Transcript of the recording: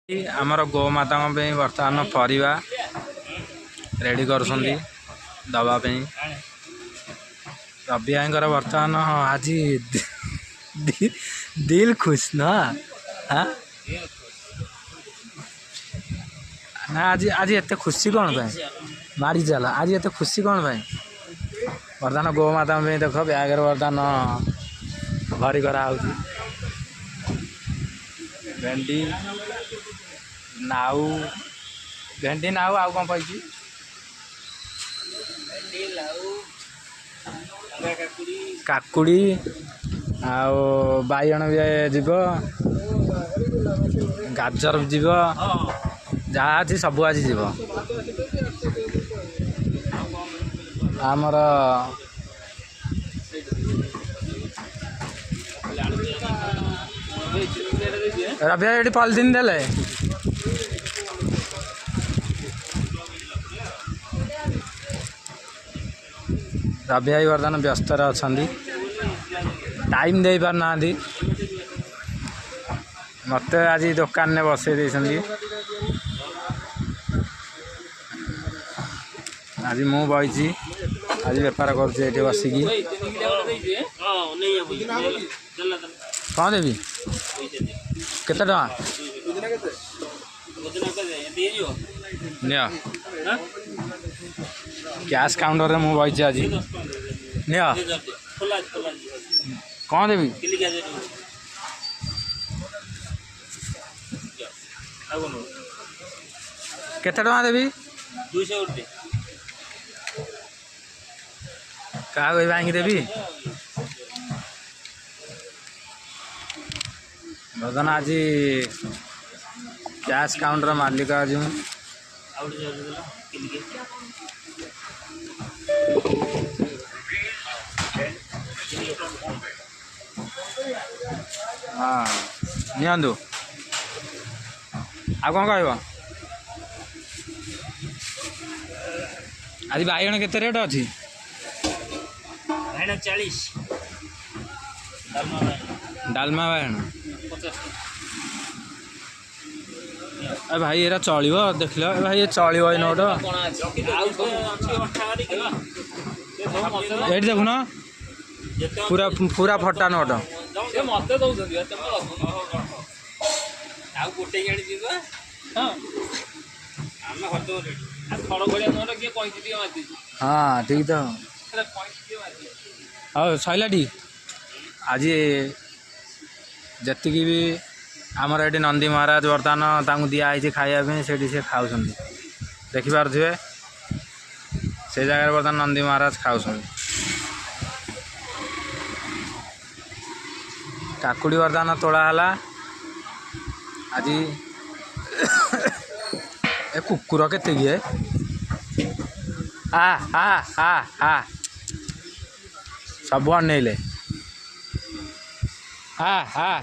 आमर गोमाता बर्तमान परिवा रेडी कर दवाई रवि भाई बर्तमान आज दिल खुश ना हाँ ना आज आज एत खुशी कौन पाए मारी चल आज एत खुशी कौन पाए बर्तमान गोमाता देख ब्यागर बर्तमान भरी करा भेंडी नाउ भेंडी नाउ आउ कौन पाई काकुड़ी आउ बाइगण भी जीव गाजर भी जीव जहाँ अच्छी सब आज जीव आमर रवि ये पॉलिथिन देले रवि भाई बर्तमान व्यस्त अच्छा टाइम दे पार ना मत आज दुकान ने बसई दे आज मु बही आज बेपार कर बसिकी कौन देवी केते टका कैश काउंटर रे मु बही आज निया कौन देवी केते टका देवी 200 क्या भाई देवी बर्तमान आज कैश काउंटर मालिक आज हाँ नियंदु आ कौन कह आज बाइगण केते रेट अच्छी 40 डालमा बाइगण ए भाई ये चलो देख लो भाई ये चलो नोट ये देखुन पूरा पूरा फटा नोट हाँ ठीक तो हाँ सैलाटी आज जी भी आमर ये नंदी महाराज बर्तमान दिखाई खाया से खाऊ देखिपे से जगह बर्तमान नंदी महाराज खाऊ काकुड़ी बर्तमान तोड़ा आज ए कुकुर के आ आ आ आ सब अनेले हाँ हाँ